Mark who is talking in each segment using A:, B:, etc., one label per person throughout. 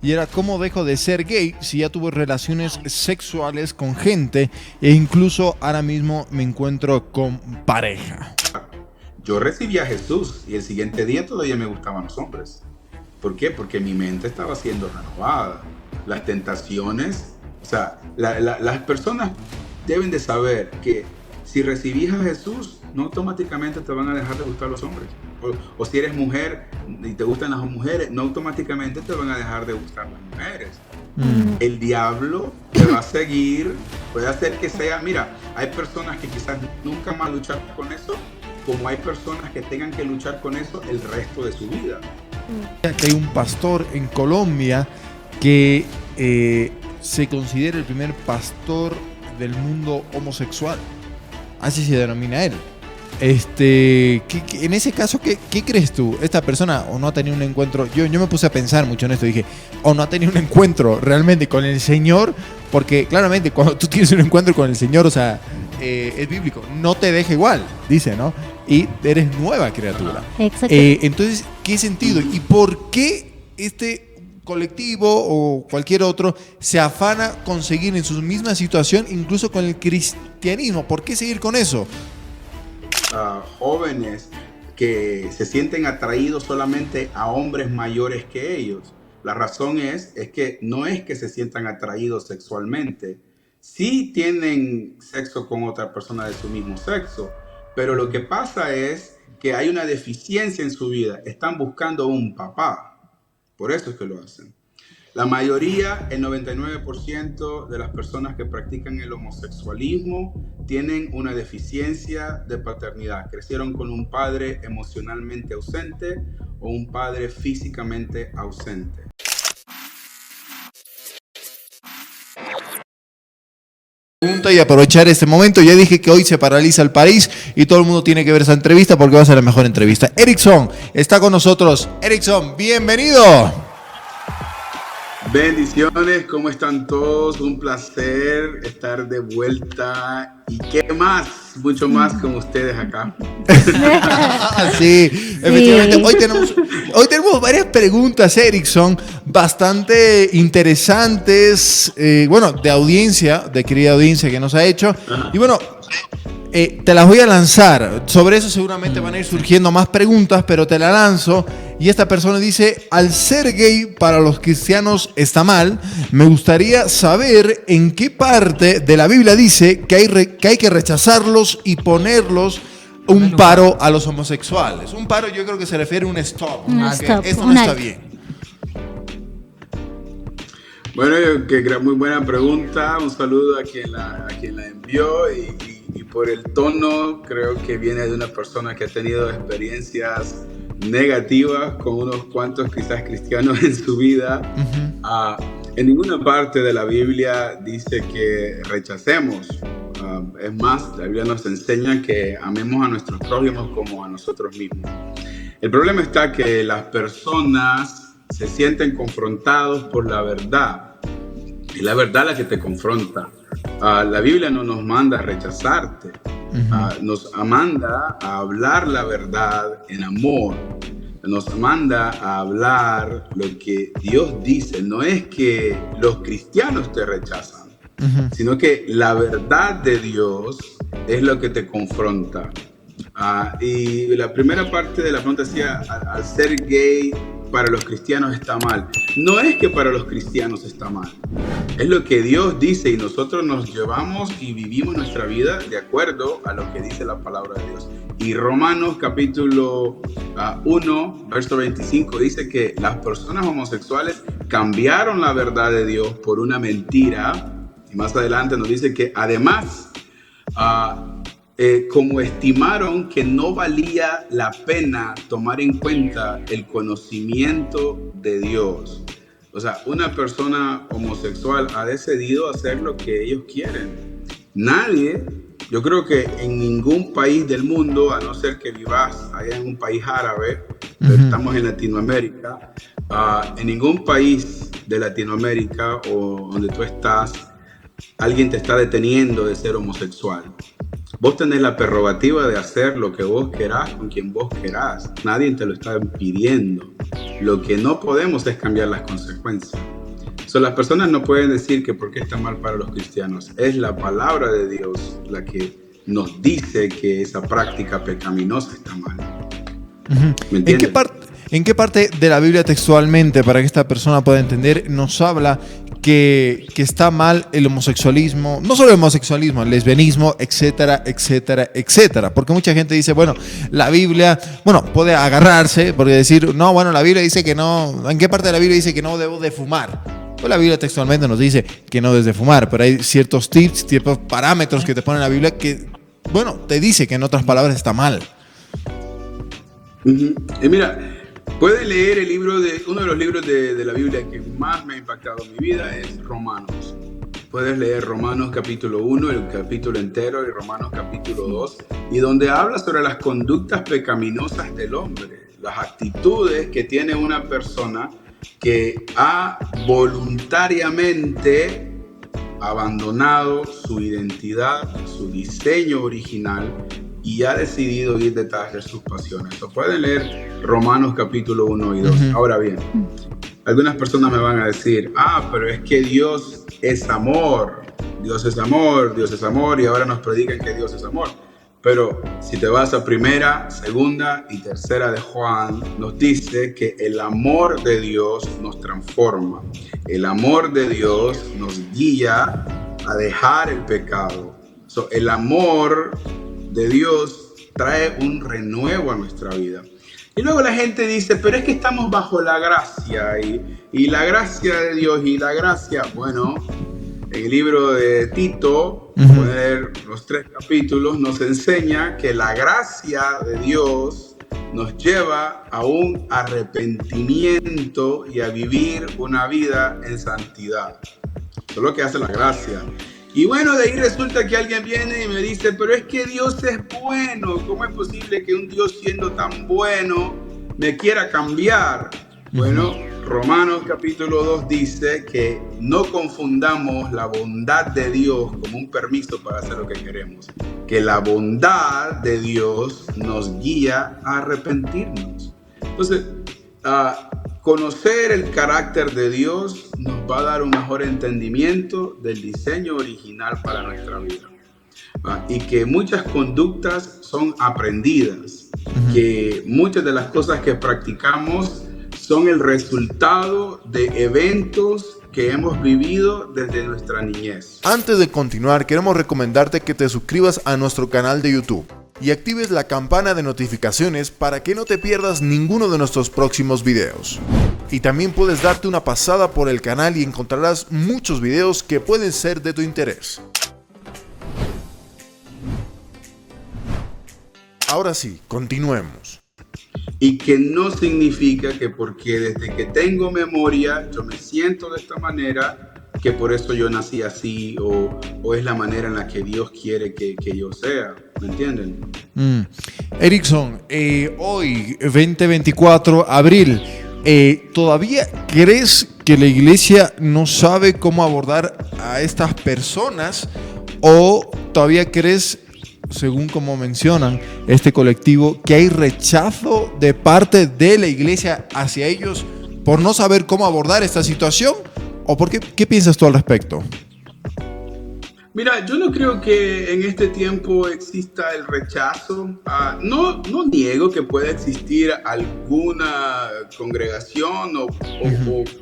A: y era cómo dejo de ser gay si ya tuve relaciones sexuales con gente e incluso ahora mismo me encuentro con pareja.
B: Yo recibí a Jesús y el siguiente día todavía me gustaban los hombres. ¿Por qué? Porque mi mente estaba siendo renovada. Las tentaciones, o sea, las personas deben de saber que si recibís a Jesús, no automáticamente te van a dejar de gustar los hombres. O si eres mujer y te gustan las mujeres, no automáticamente te van a dejar de gustar las mujeres. El diablo te va a seguir, puede hacer que sea, mira, hay personas que quizás nunca más luchar con eso, como hay personas que tengan que luchar con eso el resto de su vida.
A: Hay un pastor en Colombia que se considera el primer pastor del mundo homosexual. Así se denomina él. En ese caso, ¿qué crees tú? ¿Esta persona o no ha tenido un encuentro? Yo me puse a pensar mucho en esto. Dije, o no ha tenido un encuentro realmente con el Señor, porque claramente cuando tú tienes un encuentro con el Señor, o sea, es bíblico, no te deja igual, dice, ¿no? Y eres nueva criatura.
C: Exacto.
A: Entonces, ¿qué sentido? ¿Y por qué este colectivo o cualquier otro se afana conseguir en su misma situación, incluso con el cristianismo? ¿Por qué seguir con eso?
B: Jóvenes que se sienten atraídos solamente a hombres mayores que ellos. La razón es que no es que se sientan atraídos sexualmente. Sí tienen sexo con otra persona de su mismo sexo, pero lo que pasa es que hay una deficiencia en su vida. Están buscando un papá. Por eso es que lo hacen. La mayoría, el 99% de las personas que practican el homosexualismo tienen una deficiencia de paternidad. Crecieron con un padre emocionalmente ausente o un padre físicamente ausente.
A: Y aprovechar este momento. Ya dije que hoy se paraliza el país y todo el mundo tiene que ver esa entrevista porque va a ser la mejor entrevista. Erickson está con nosotros. Erickson, bienvenido.
B: Bendiciones, ¿cómo están todos? Un placer estar de vuelta. ¿Y qué más? Mucho más con ustedes acá.
A: Sí, efectivamente. Hoy tenemos varias preguntas, Erickson, bastante interesantes, de audiencia, de querida audiencia que nos ha hecho. Y bueno, te las voy a lanzar. Sobre eso seguramente van a ir surgiendo más preguntas, pero te la lanzo. Y esta persona dice, al ser gay para los cristianos está mal, me gustaría saber en qué parte de la Biblia dice que hay que rechazarlos y ponerlos un paro a los homosexuales. Un paro yo creo que se refiere a un stop. Esto no está bien.
B: Bueno, muy buena pregunta. Un saludo a quien la envió y por el tono creo que viene de una persona que ha tenido experiencias negativas con unos cuantos quizás cristianos en su vida. En ninguna parte de la Biblia dice que rechacemos. Es más, la Biblia nos enseña que amemos a nuestros prójimos como a nosotros mismos. El problema está que las personas se sienten confrontados por la verdad. Y la verdad es la que te confronta. La Biblia no nos manda a rechazarte. Nos manda a hablar la verdad en amor. Nos manda a hablar lo que Dios dice. No es que los cristianos te rechazan, sino que la verdad de Dios es lo que te confronta. Y la primera parte de la pregunta decía, al ser gay para los cristianos está mal. No es que para los cristianos está mal. Es lo que Dios dice y nosotros nos llevamos y vivimos nuestra vida de acuerdo a lo que dice la palabra de Dios. Y Romanos capítulo 1, verso 25 dice que las personas homosexuales cambiaron la verdad de Dios por una mentira. Y más adelante nos dice que además, como estimaron que no valía la pena tomar en cuenta el conocimiento de Dios. O sea, una persona homosexual ha decidido hacer lo que ellos quieren. Nadie, yo creo que en ningún país del mundo, a no ser que vivas allá en un país árabe, pero estamos en Latinoamérica, en ningún país de Latinoamérica o donde tú estás, alguien te está deteniendo de ser homosexual. Vos tenés la prerrogativa de hacer lo que vos querás con quien vos querás. Nadie te lo está pidiendo. Lo que no podemos es cambiar las consecuencias. Las personas no pueden decir que por qué está mal para los cristianos. Es la palabra de Dios la que nos dice que esa práctica pecaminosa está mal. ¿Me entiendes?
A: ¿En qué parte de la Biblia textualmente, para que esta persona pueda entender, nos habla que está mal el homosexualismo? No solo el homosexualismo, el lesbianismo, etcétera, etcétera, etcétera. Porque mucha gente dice, bueno, la Biblia, puede agarrarse, porque decir, no, bueno, la Biblia dice que no. ¿En qué parte de la Biblia dice que no debo de fumar? Pues la Biblia textualmente nos dice que no debes de fumar, pero hay ciertos tips, ciertos parámetros que te pone la Biblia que, te dice que en otras palabras está mal.
B: Y mira, puedes leer uno de los libros de la Biblia que más me ha impactado en mi vida es Romanos. Puedes leer Romanos capítulo 1, el capítulo entero, y Romanos capítulo 2, y donde habla sobre las conductas pecaminosas del hombre, las actitudes que tiene una persona que ha voluntariamente abandonado su identidad, su diseño original, y ha decidido ir detrás de sus pasiones. Pueden leer Romanos capítulo 1 y 2. Ahora bien, algunas personas me van a decir, pero es que Dios es amor, Dios es amor, Dios es amor, y ahora nos predican que Dios es amor. Pero si te vas a primera, segunda y tercera de Juan, nos dice que el amor de Dios nos transforma. El amor de Dios nos guía a dejar el pecado. El amor de Dios trae un renuevo a nuestra vida. Y luego la gente dice, pero es que estamos bajo la gracia y la gracia de Dios y la gracia, en el libro de Tito, poner los 3 capítulos, nos enseña que la gracia de Dios nos lleva a un arrepentimiento y a vivir una vida en santidad. Eso es lo que hace la gracia. Y de ahí resulta que alguien viene y me dice, pero es que Dios es bueno. ¿Cómo es posible que un Dios siendo tan bueno me quiera cambiar? Romanos capítulo 2 dice que no confundamos la bondad de Dios como un permiso para hacer lo que queremos. Que la bondad de Dios nos guía a arrepentirnos. Entonces, conocer el carácter de Dios nos va a dar un mejor entendimiento del diseño original para nuestra vida. Y que muchas conductas son aprendidas. Que muchas de las cosas que practicamos son el resultado de eventos que hemos vivido desde nuestra niñez.
A: Antes de continuar, queremos recomendarte que te suscribas a nuestro canal de YouTube y actives la campana de notificaciones para que no te pierdas ninguno de nuestros próximos videos. Y también puedes darte una pasada por el canal y encontrarás muchos videos que pueden ser de tu interés. Ahora sí, continuemos.
B: Y que no significa que porque desde que tengo memoria yo me siento de esta manera, que por eso yo nací así o es la manera en la que Dios quiere que yo sea. ¿Me entienden?
A: Erickson, hoy 2024, abril, ¿todavía crees que la iglesia no sabe cómo abordar a estas personas? ¿O todavía crees, según como mencionan este colectivo, que hay rechazo de parte de la iglesia hacia ellos por no saber cómo abordar esta situación? ¿O por qué piensas tú al respecto?
B: Mira, yo no creo que en este tiempo exista el rechazo. No niego que pueda existir alguna congregación o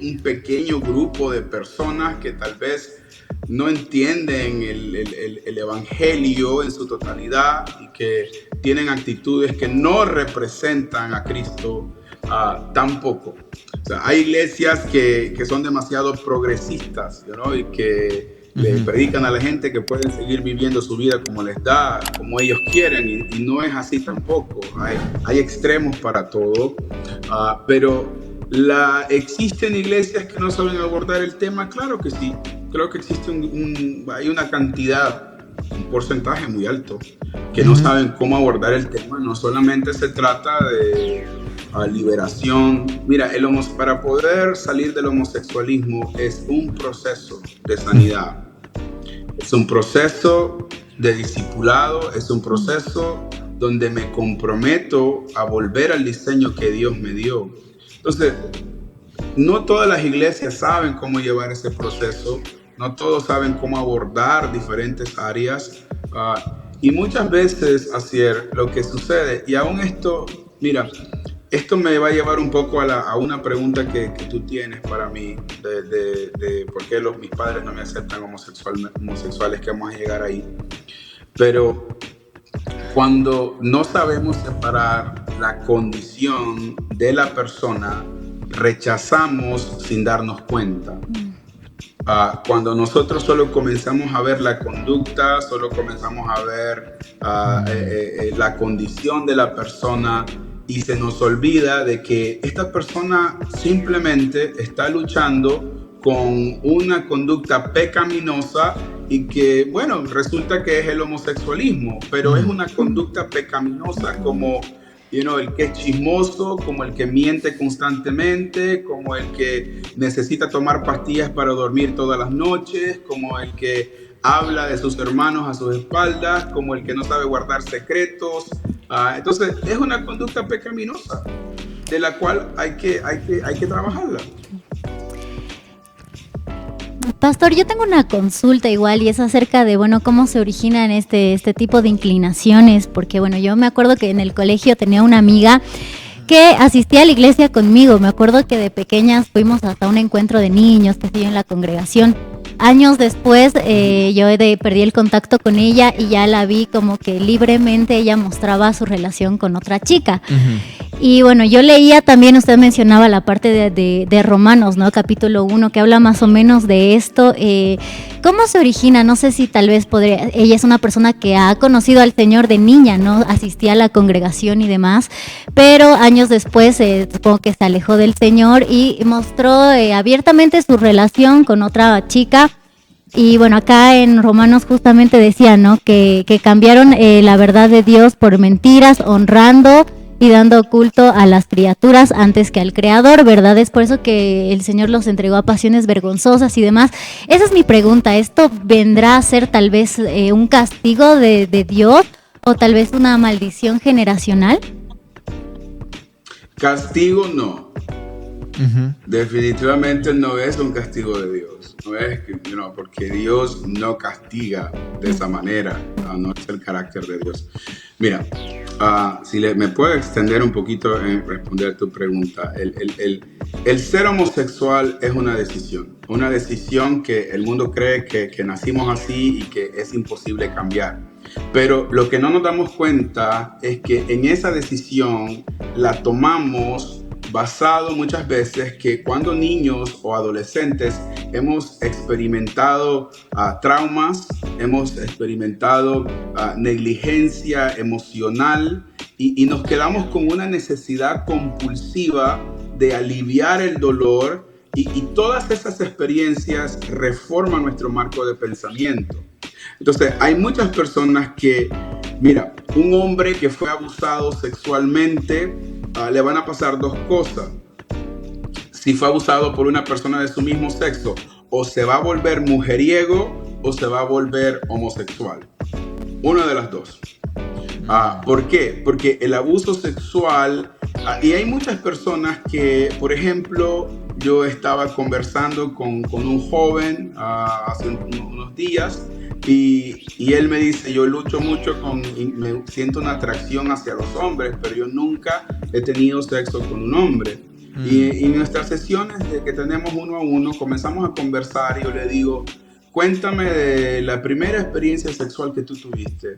B: un pequeño grupo de personas que tal vez no entienden el evangelio en su totalidad y que tienen actitudes que no representan a Cristo tampoco. O sea, hay iglesias que son demasiado progresistas, ¿no? Y que le predican a la gente que pueden seguir viviendo su vida como les da, como ellos quieren, y no es así tampoco. Hay extremos para todo, pero ¿existen iglesias que no saben abordar el tema? Claro que sí. Creo que existe hay una cantidad, un porcentaje muy alto, que no saben cómo abordar el tema. No solamente se trata de liberación. Mira, para poder salir del homosexualismo es un proceso de sanidad. Es un proceso de discipulado, es un proceso donde me comprometo a volver al diseño que Dios me dio. Entonces, no todas las iglesias saben cómo llevar ese proceso, no todos saben cómo abordar diferentes áreas, y muchas veces, Asier, lo que sucede, y aún esto, mira, esto me va a llevar un poco a una pregunta que tú tienes para mí, de por qué mis padres no me aceptan homosexuales, que vamos a llegar ahí. Pero cuando no sabemos separar la condición de la persona, rechazamos sin darnos cuenta. Cuando nosotros solo comenzamos a ver la conducta, solo comenzamos a ver la condición de la persona, y se nos olvida de que esta persona simplemente está luchando con una conducta pecaminosa, y que, bueno, resulta que es el homosexualismo, pero es una conducta pecaminosa como el que es chismoso, como el que miente constantemente, como el que necesita tomar pastillas para dormir todas las noches, como el que habla de sus hermanos a sus espaldas, como el que no sabe guardar secretos. Entonces, es una conducta pecaminosa de la cual hay que trabajarla.
C: Pastor, yo tengo una consulta igual, y es acerca de, cómo se originan este tipo de inclinaciones, porque, yo me acuerdo que en el colegio tenía una amiga que asistía a la iglesia conmigo. Me acuerdo que de pequeñas fuimos hasta un encuentro de niños, que se dio en la congregación. Años después yo perdí el contacto con ella, y ya la vi como que libremente ella mostraba su relación con otra chica. Y yo leía también, usted mencionaba la parte de Romanos, ¿no? Capítulo 1, que habla más o menos de esto. ¿Cómo se origina? No sé si tal vez ella es una persona que ha conocido al Señor de niña, ¿no? Asistía a la congregación y demás, pero años después supongo que se alejó del Señor y mostró abiertamente su relación con otra chica. Y acá en Romanos justamente decía, ¿no? Que cambiaron la verdad de Dios por mentiras, honrando y dando culto a las criaturas antes que al Creador, ¿verdad? Es por eso que el Señor los entregó a pasiones vergonzosas y demás. Esa es mi pregunta. ¿Esto vendrá a ser tal vez un castigo de Dios, o tal vez una maldición generacional?
B: Castigo no. Definitivamente no es un castigo de Dios. No es porque Dios no castiga de esa manera. No es el carácter de Dios. Mira, si me puedo extender un poquito en responder tu pregunta. El ser homosexual es una decisión que el mundo cree que nacimos así y que es imposible cambiar. Pero lo que no nos damos cuenta es que en esa decisión la tomamos basado muchas veces que cuando niños o adolescentes hemos experimentado traumas, hemos experimentado negligencia emocional, y nos quedamos con una necesidad compulsiva de aliviar el dolor, y todas esas experiencias reforman nuestro marco de pensamiento. Entonces, hay muchas personas que, mira, un hombre que fue abusado sexualmente, le van a pasar dos cosas. Si fue abusado por una persona de su mismo sexo, o se va a volver mujeriego o se va a volver homosexual. Una de las dos. ¿Por qué? Porque el abuso sexual, y hay muchas personas que, por ejemplo, yo estaba conversando con un joven hace unos días, y él me dice, yo lucho mucho me siento una atracción hacia los hombres, pero yo nunca he tenido sexo con un hombre. Y en nuestras sesiones que tenemos uno a uno, comenzamos a conversar, y yo le digo, cuéntame de la primera experiencia sexual que tú tuviste.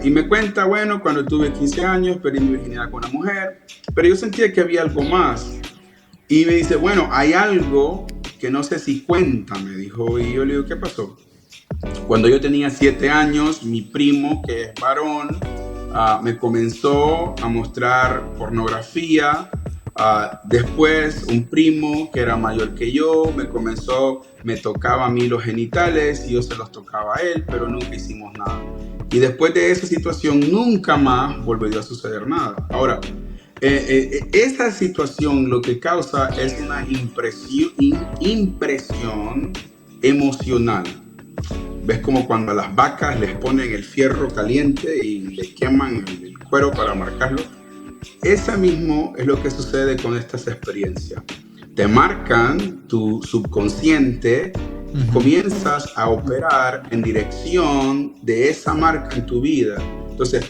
B: Y me cuenta, cuando tuve 15 años, perdí mi virginidad con una mujer, pero yo sentía que había algo más. Y me dice, hay algo que no sé si cuenta, me dijo. Y yo le digo, ¿qué pasó? Cuando yo tenía 7 años, mi primo, que es varón, me comenzó a mostrar pornografía. Después un primo que era mayor que yo me tocaba a mí los genitales, y yo se los tocaba a él, pero nunca hicimos nada. Y después de esa situación nunca más volvió a suceder nada. Ahora, esa situación lo que causa es una impresión emocional. ¿Ves como cuando a las vacas les ponen el fierro caliente y le queman el cuero para marcarlo? Esa mismo es lo que sucede con estas experiencias. Te marcan tu subconsciente, comienzas a operar en dirección de esa marca en tu vida. Entonces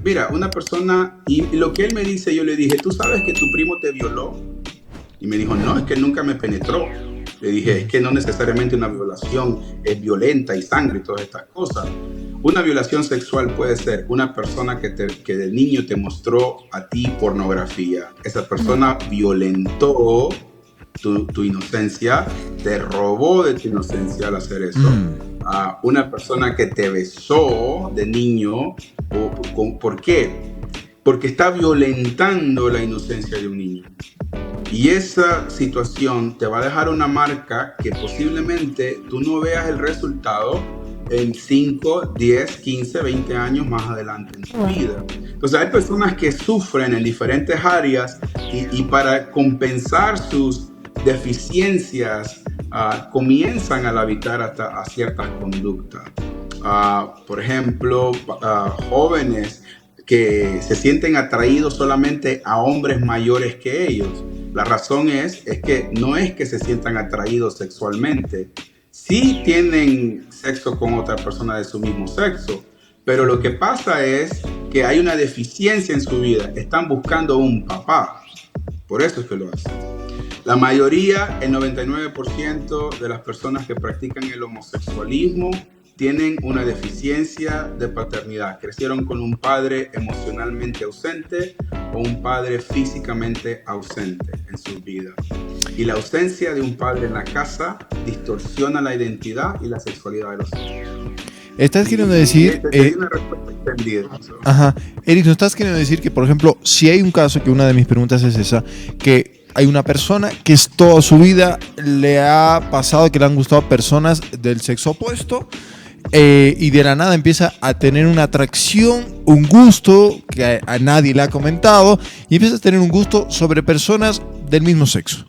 B: mira, una persona, y lo que él me dice, yo le dije, ¿tú sabes que tu primo te violó? Y me dijo, no, es que él nunca me penetró. Le dije, es que no necesariamente una violación es violenta y sangre y todas estas cosas. Una violación sexual puede ser una persona que de niño te mostró a ti pornografía. Esa persona violentó tu inocencia, te robó de tu inocencia al hacer eso. Una persona que te besó de niño, ¿por qué? Porque está violentando la inocencia de un niño. Y esa situación te va a dejar una marca que posiblemente tú no veas el resultado en 5, 10, 15, 20 años más adelante en tu vida. Entonces hay personas que sufren en diferentes áreas y para compensar sus deficiencias comienzan a habitar a ciertas conductas. Por ejemplo, jóvenes que se sienten atraídos solamente a hombres mayores que ellos. La razón es que no es que se sientan atraídos sexualmente. Sí tienen sexo con otra persona de su mismo sexo, pero lo que pasa es que hay una deficiencia en su vida. Están buscando un papá. Por eso es que lo hacen. La mayoría, el 99% de las personas que practican el homosexualismo tienen una deficiencia de paternidad. Crecieron con un padre emocionalmente ausente o un padre físicamente ausente en sus vidas. Y la ausencia de un padre en la casa distorsiona la identidad y la sexualidad de los hijos.
A: Estás queriendo decir...
B: una respuesta extendida.
A: Ajá. Eric, ¿no estás queriendo decir que, por ejemplo, si hay un caso, que una de mis preguntas es esa, que hay una persona que toda su vida le ha pasado que le han gustado personas del sexo opuesto, y de la nada empieza a tener una atracción, un gusto que a nadie le ha comentado, y empieza a tener un gusto sobre personas del mismo sexo?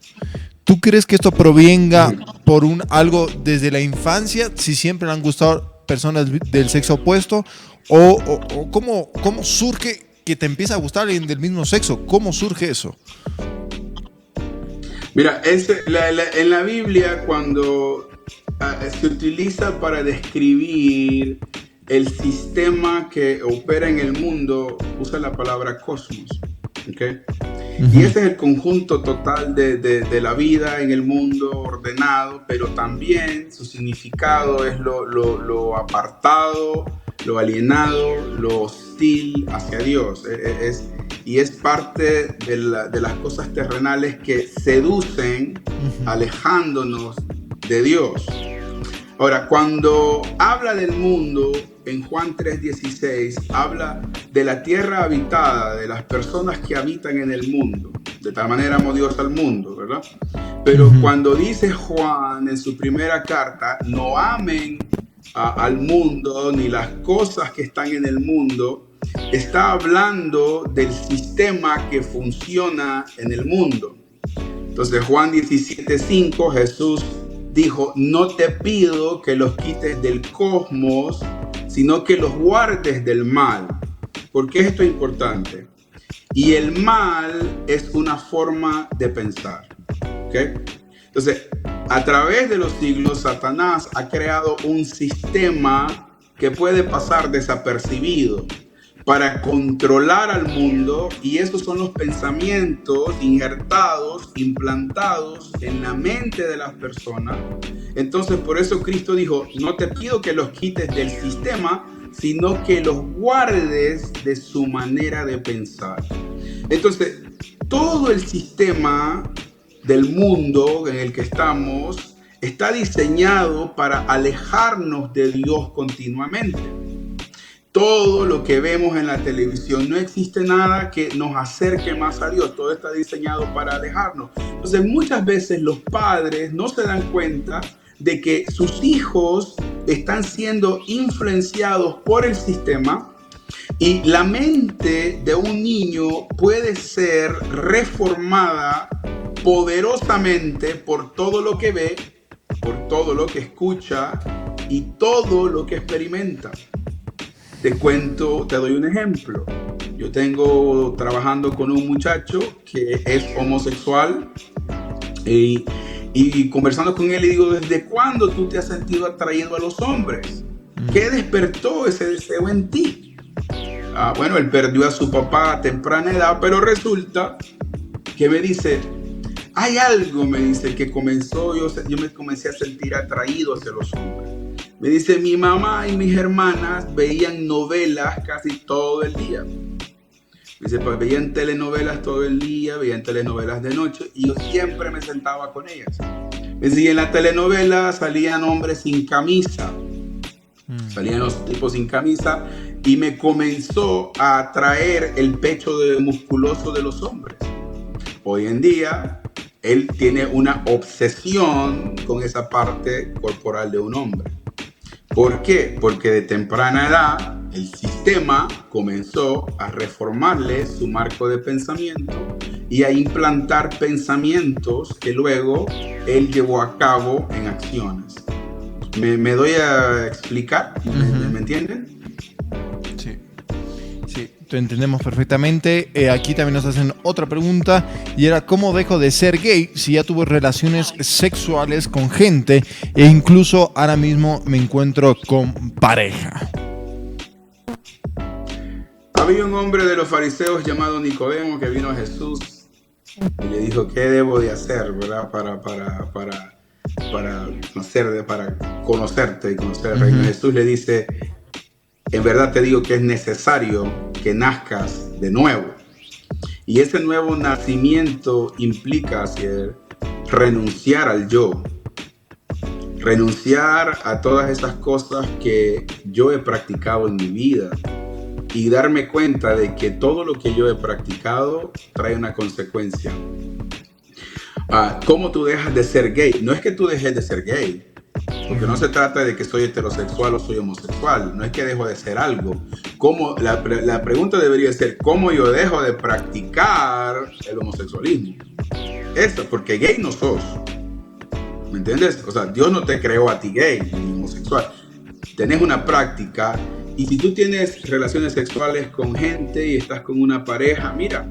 A: ¿Tú crees que esto provenga por algo desde la infancia, si siempre le han gustado personas del sexo opuesto, o cómo surge que te empieza a gustar alguien del mismo sexo? ¿Cómo surge eso?
B: Mira, en la Biblia, cuando se utiliza para describir el sistema que opera en el mundo, usa la palabra cosmos, ¿okay? Y ese es el conjunto total de la vida en el mundo ordenado, pero también su significado es lo apartado, lo alienado, lo hostil hacia Dios. Y es parte de las cosas terrenales que seducen, alejándonos de Dios. Ahora, cuando habla del mundo, en Juan 3:16, habla de la tierra habitada, de las personas que habitan en el mundo. De tal manera amó Dios al mundo, ¿verdad? Pero cuando dice Juan en su primera carta, no amen al mundo ni las cosas que están en el mundo, está hablando del sistema que funciona en el mundo. Entonces, Juan 17:5, Jesús dijo, no te pido que los quites del cosmos, sino que los guardes del mal. ¿Por qué esto es importante? Y el mal es una forma de pensar. ¿Okay? Entonces, a través de los siglos, Satanás ha creado un sistema que puede pasar desapercibido para controlar al mundo, y esos son los pensamientos injertados, implantados en la mente de las personas. Entonces, por eso Cristo dijo, no te pido que los quites del sistema, sino que los guardes de su manera de pensar. Entonces, todo el sistema del mundo en el que estamos está diseñado para alejarnos de Dios continuamente. Todo lo que vemos en la televisión, no existe nada que nos acerque más a Dios. Todo está diseñado para alejarnos. Entonces, muchas veces los padres no se dan cuenta de que sus hijos están siendo influenciados por el sistema, y la mente de un niño puede ser reformada poderosamente por todo lo que ve, por todo lo que escucha y todo lo que experimenta. Te doy un ejemplo. Yo tengo trabajando con un muchacho que es homosexual y conversando con él le digo, ¿desde cuándo tú te has sentido atraído a los hombres? ¿Qué despertó ese deseo en ti? Bueno, él perdió a su papá a temprana edad, pero resulta que me dice, hay algo, me dice, que comenzó, yo me comencé a sentir atraído hacia los hombres. Me dice, mi mamá y mis hermanas veían novelas casi todo el día. Me dice, pues veían telenovelas todo el día, veían telenovelas de noche y yo siempre me sentaba con ellas. Me dice, y en la telenovela salían hombres sin camisa, salían los tipos sin camisa y me comenzó a atraer el pecho musculoso de los hombres. Hoy en día, él tiene una obsesión con esa parte corporal de un hombre. ¿Por qué? Porque de temprana edad el sistema comenzó a reformarle su marco de pensamiento y a implantar pensamientos que luego él llevó a cabo en acciones. ¿Me doy a explicar? ¿Me entienden?
A: Sí, te entendemos perfectamente. Aquí también nos hacen otra pregunta y era ¿cómo dejo de ser gay si ya tuve relaciones sexuales con gente e incluso ahora mismo me encuentro con pareja?
B: Había un hombre de los fariseos llamado Nicodemo que vino a Jesús y le dijo, ¿qué debo de hacer, verdad? Para conocerte y conocer el reino. Jesús le dice, en verdad te digo que es necesario que nazcas de nuevo. Y ese nuevo nacimiento implica renunciar al yo. Renunciar a todas esas cosas que yo he practicado en mi vida. Y darme cuenta de que todo lo que yo he practicado trae una consecuencia. ¿Cómo tú dejas de ser gay? No es que tú dejes de ser gay. Porque no se trata de que soy heterosexual o soy homosexual. No es que dejo de ser algo. La pregunta debería ser, ¿cómo yo dejo de practicar el homosexualismo? Eso, porque gay no sos. ¿Me entiendes? O sea, Dios no te creó a ti gay ni homosexual. Tenés una práctica y si tú tienes relaciones sexuales con gente y estás con una pareja, mira,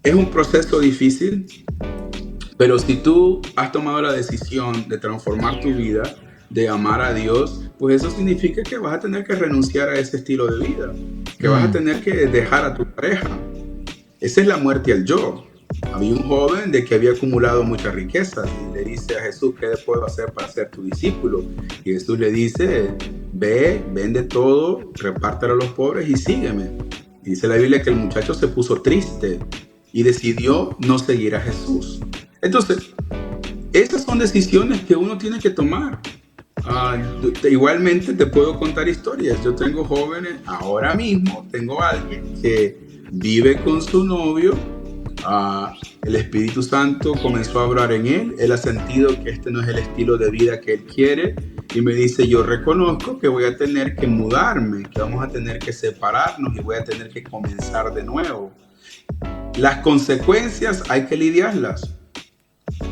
B: es un proceso difícil. Pero si tú has tomado la decisión de transformar tu vida, de amar a Dios, pues eso significa que vas a tener que renunciar a ese estilo de vida, que vas a tener que dejar a tu pareja. Esa es la muerte al yo. Había un joven de que había acumulado muchas riquezas y le dice a Jesús, ¿qué puedo hacer para ser tu discípulo? Y Jesús le dice, ve, vende todo, repártelo a los pobres y sígueme. Y dice la Biblia que el muchacho se puso triste y decidió no seguir a Jesús. Entonces, esas son decisiones que uno tiene que tomar. Igualmente te puedo contar historias. Yo tengo jóvenes, ahora mismo tengo a alguien que vive con su novio. El Espíritu Santo comenzó a hablar en él. Él ha sentido que este no es el estilo de vida que él quiere. Y me dice, yo reconozco que voy a tener que mudarme, que vamos a tener que separarnos y voy a tener que comenzar de nuevo. Las consecuencias hay que lidiarlas.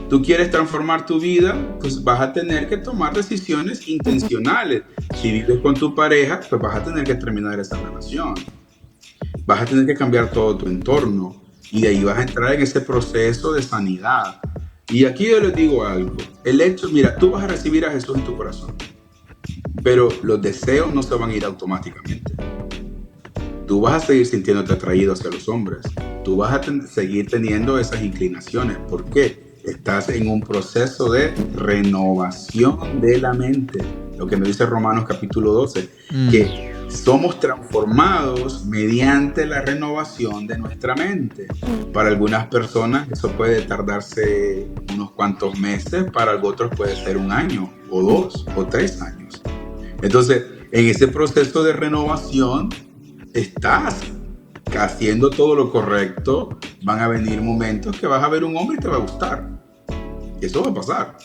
B: Tú quieres transformar tu vida, pues vas a tener que tomar decisiones intencionales. Si vives con tu pareja, pues vas a tener que terminar esa relación. Vas a tener que cambiar todo tu entorno. Y de ahí vas a entrar en ese proceso de sanidad. Y aquí yo les digo algo. El hecho, mira, tú vas a recibir a Jesús en tu corazón. Pero los deseos no se van a ir automáticamente. Tú vas a seguir sintiéndote atraído hacia los hombres. Tú vas a seguir teniendo esas inclinaciones. ¿Por qué? Estás en un proceso de renovación de la mente. Lo que nos dice Romanos capítulo 12. Que somos transformados mediante la renovación de nuestra mente. Para algunas personas eso puede tardarse unos cuantos meses. Para otros puede ser 1 año, o 2, o 3 años. Entonces, en ese proceso de renovación, estás haciendo todo lo correcto. Van a venir momentos que vas a ver un hombre y te va a gustar. Eso va a pasar.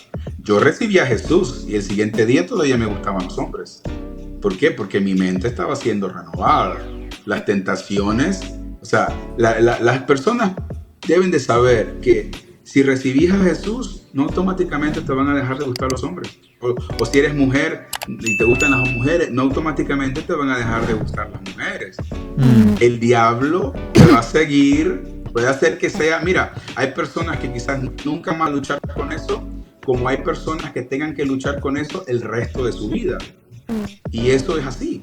B: Yo recibí a Jesús y el siguiente día todavía me gustaban los hombres. ¿Por qué? Porque mi mente estaba siendo renovada. Las tentaciones, o sea, las personas deben de saber que si recibís a Jesús, no automáticamente te van a dejar de gustar los hombres. O si eres mujer y te gustan las mujeres, no automáticamente te van a dejar de gustar las mujeres. El diablo te va a seguir, puede hacer que sea, mira, hay personas que quizás nunca más luchar con eso, como hay personas que tengan que luchar con eso el resto de su vida. Y eso es así.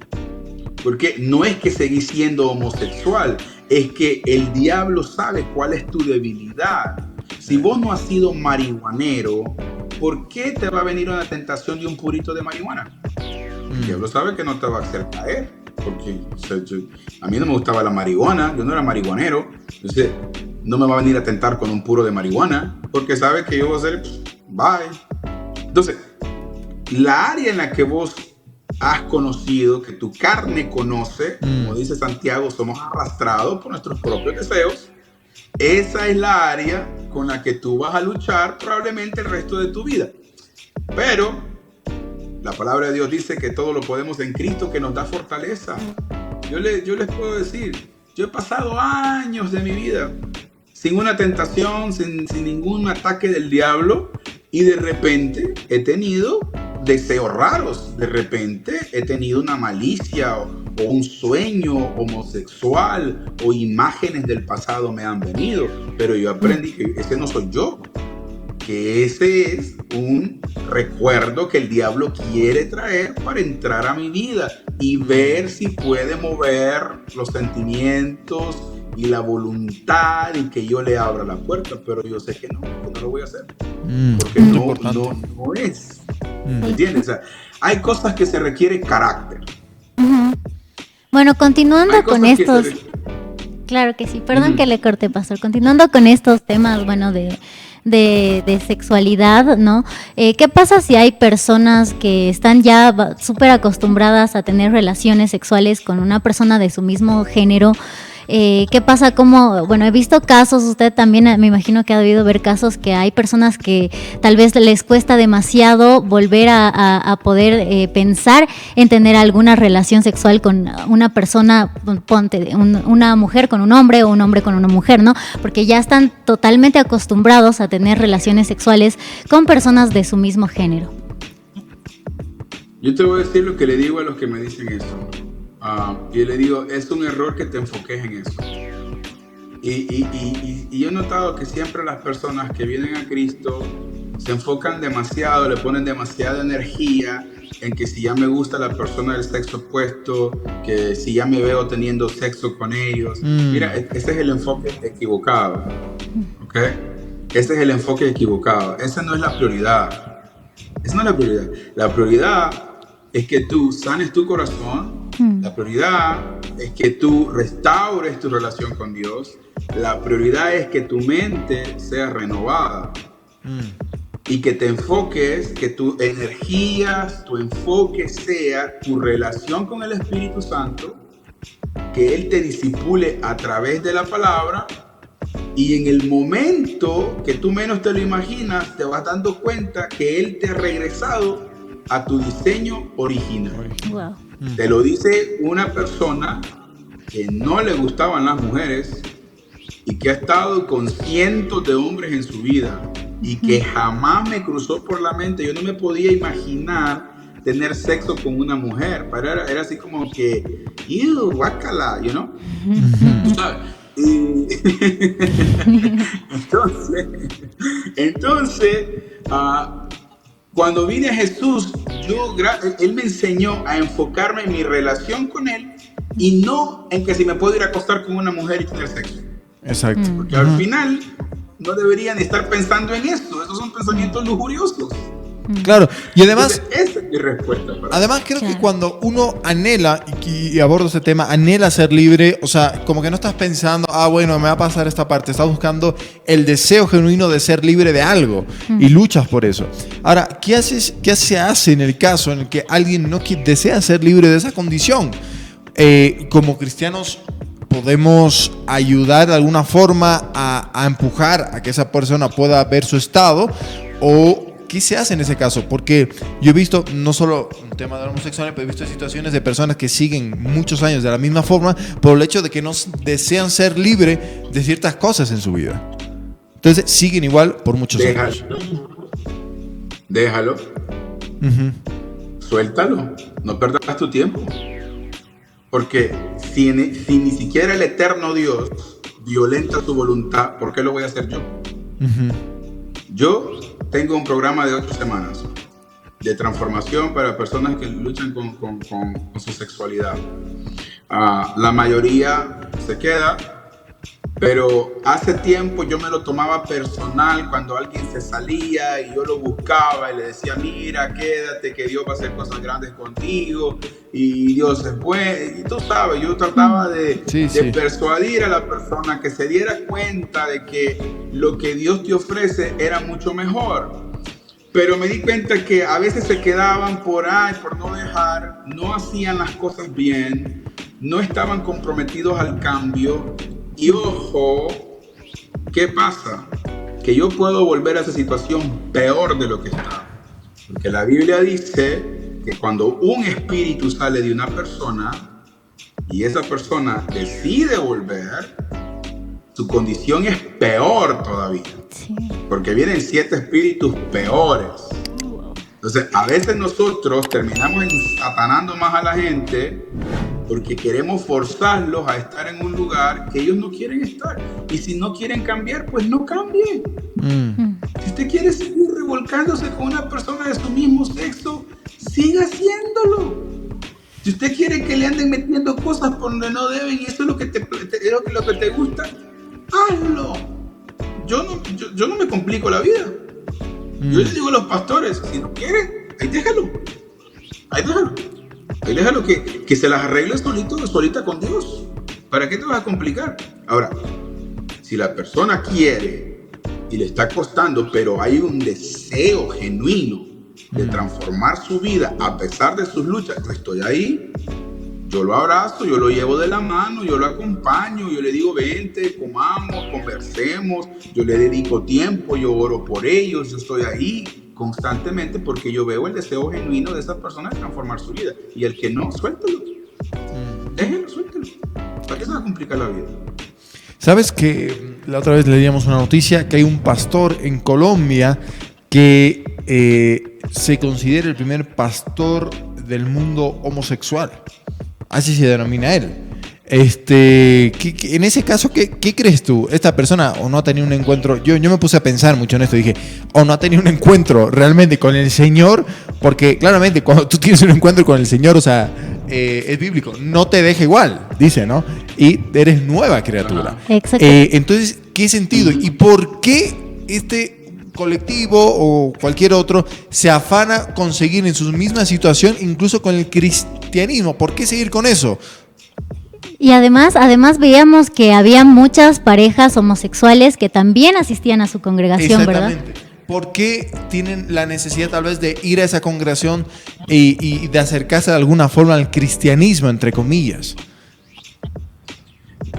B: Porque no es que seguís siendo homosexual, es que el diablo sabe cuál es tu debilidad. Si vos no has sido marihuanero, ¿por qué te va a venir una tentación de un purito de marihuana? El diablo sabe que no te va a hacer caer. Porque a mí no me gustaba la marihuana, yo no era marihuanero. Entonces, no me va a venir a tentar con un puro de marihuana, porque sabe que yo voy a hacer bye. Entonces, la área en la que vos has conocido, que tu carne conoce, como dice Santiago, somos arrastrados por nuestros propios deseos. Esa es la área con la que tú vas a luchar probablemente el resto de tu vida. Pero la palabra de Dios dice que todo lo podemos en Cristo, que nos da fortaleza. Yo les puedo decir, yo he pasado años de mi vida sin una tentación, sin ningún ataque del diablo, y de repente he tenido deseos raros, de repente he tenido una malicia o un sueño homosexual o imágenes del pasado me han venido, pero yo aprendí que ese no soy yo, que ese es un recuerdo que el diablo quiere traer para entrar a mi vida y ver si puede mover los sentimientos y la voluntad y que yo le abra la puerta, pero yo sé que no lo voy a hacer, porque no es. ¿Entiendes? O sea, hay cosas que se requiere carácter.
C: Bueno, continuando con estos... Claro que sí, perdón que le corte, pastor. Continuando con estos temas, bueno, de sexualidad, ¿no? ¿Qué pasa si hay personas que están ya súper acostumbradas a tener relaciones sexuales con una persona de su mismo género? ¿Qué pasa? Bueno, he visto casos, usted también me imagino que ha debido ver casos que hay personas que tal vez les cuesta demasiado volver a poder pensar en tener alguna relación sexual con una persona, ponte, una mujer con un hombre o un hombre con una mujer, ¿no? Porque ya están totalmente acostumbrados a tener relaciones sexuales con personas de su mismo género.
B: Yo te voy a decir lo que le digo a los que me dicen eso. Yo le digo, es un error que te enfoques en eso. Y yo he notado que siempre las personas que vienen a Cristo se enfocan demasiado, le ponen demasiada energía en que si ya me gusta la persona del sexo opuesto, que si ya me veo teniendo sexo con ellos. Mira, ese es el enfoque equivocado. ¿Ok? Ese es el enfoque equivocado. Esa no es la prioridad. Esa no es la prioridad. La prioridad es que tú sanes tu corazón. La prioridad es que tú restaures tu relación con Dios. La prioridad es que tu mente sea renovada y que te enfoques, que tu energía, tu enfoque sea tu relación con el Espíritu Santo, que Él te discipule a través de la palabra, y en el momento que tú menos te lo imaginas, te vas dando cuenta que Él te ha regresado a tu diseño original. Wow. Te lo dice una persona que no le gustaban las mujeres y que ha estado con cientos de hombres en su vida y que jamás me cruzó por la mente. Yo no me podía imaginar tener sexo con una mujer. Era así como que, guácala, you know? ¿Tú sabes? Entonces, cuando vine a Jesús, Él me enseñó a enfocarme en mi relación con Él y no en que si me puedo ir a acostar con una mujer y tener sexo.
A: Exacto.
B: Porque al final no deberían estar pensando en eso. Esos son pensamientos lujuriosos.
A: Claro, y además,
B: entonces, esa es mi respuesta.
A: Además creo que cuando uno anhela, y abordo ese tema, anhela ser libre, o sea, como que no estás pensando, bueno, me va a pasar esta parte, estás buscando el deseo genuino de ser libre de algo y luchas por eso. Ahora, ¿qué se hace en el caso en el que alguien no desea ser libre de esa condición? Como cristianos, ¿podemos ayudar de alguna forma a empujar a que esa persona pueda ver su estado? ¿O qué se hace en ese caso? Porque yo he visto, no solo un tema de homosexuales, pero he visto situaciones de personas que siguen muchos años de la misma forma por el hecho de que no desean ser libres de ciertas cosas en su vida. Entonces siguen igual por muchos años.
B: Déjalo. Suéltalo. No perdas tu tiempo. Porque si ni siquiera el eterno Dios violenta su voluntad, ¿por qué lo voy a hacer yo? Yo tengo un programa de 8 semanas de transformación para personas que luchan con su sexualidad. La mayoría se queda, pero hace tiempo yo me lo tomaba personal cuando alguien se salía y yo lo buscaba y le decía, mira, quédate, que Dios va a hacer cosas grandes contigo y Dios es bueno. Y tú sabes, yo trataba de persuadir a la persona que se diera cuenta de que lo que Dios te ofrece era mucho mejor. Pero me di cuenta que a veces se quedaban por no dejar, no hacían las cosas bien, no estaban comprometidos al cambio. Y ojo, ¿qué pasa? Que yo puedo volver a esa situación peor de lo que está. Porque la Biblia dice que cuando un espíritu sale de una persona y esa persona decide volver, su condición es peor todavía. Sí. Porque vienen 7 espíritus peores. Entonces, a veces nosotros terminamos ensatanando más a la gente porque queremos forzarlos a estar en un lugar que ellos no quieren estar. Y si no quieren cambiar, pues no cambien. Si usted quiere seguir revolcándose con una persona de su mismo sexo, siga haciéndolo. Si usted quiere que le anden metiendo cosas por donde no deben y eso es lo que te gusta, hazlo. Yo no me complico la vida. Yo les digo a los pastores, si no quieren, ahí déjalo. Ahí déjalo que se las arregle solita con Dios. ¿Para qué te vas a complicar? Ahora, si la persona quiere y le está costando, pero hay un deseo genuino de transformar su vida a pesar de sus luchas, yo estoy ahí. Yo lo abrazo, yo lo llevo de la mano, yo lo acompaño, yo le digo, vente, comamos, conversemos, yo le dedico tiempo, yo oro por ellos, yo estoy ahí constantemente porque yo veo el deseo genuino de esa persona de transformar su vida. Y el que no, suéltalo. Déjenlo, suéltalo. ¿Para qué se va a complicar la vida?
A: ¿Sabes que la otra vez leíamos una noticia que hay un pastor en Colombia que se considera el primer pastor del mundo homosexual? Así se denomina él. En ese caso, ¿qué crees tú? ¿Esta persona o no ha tenido un encuentro? Yo me puse a pensar mucho en esto. Dije, o no ha tenido un encuentro realmente con el Señor. Porque claramente cuando tú tienes un encuentro con el Señor, o sea, es bíblico. No te deja igual, dice, ¿no? Y eres nueva criatura.
C: Exacto.
A: Entonces, ¿qué sentido? ¿Y por qué este colectivo o cualquier otro se afana conseguir en su misma situación, incluso con el cristianismo? ¿Por qué seguir con eso?
C: Y además veíamos que había muchas parejas homosexuales que también asistían a su congregación, ¿verdad?
A: Exactamente. ¿Por qué tienen la necesidad tal vez de ir a esa congregación y de acercarse de alguna forma al cristianismo, entre comillas?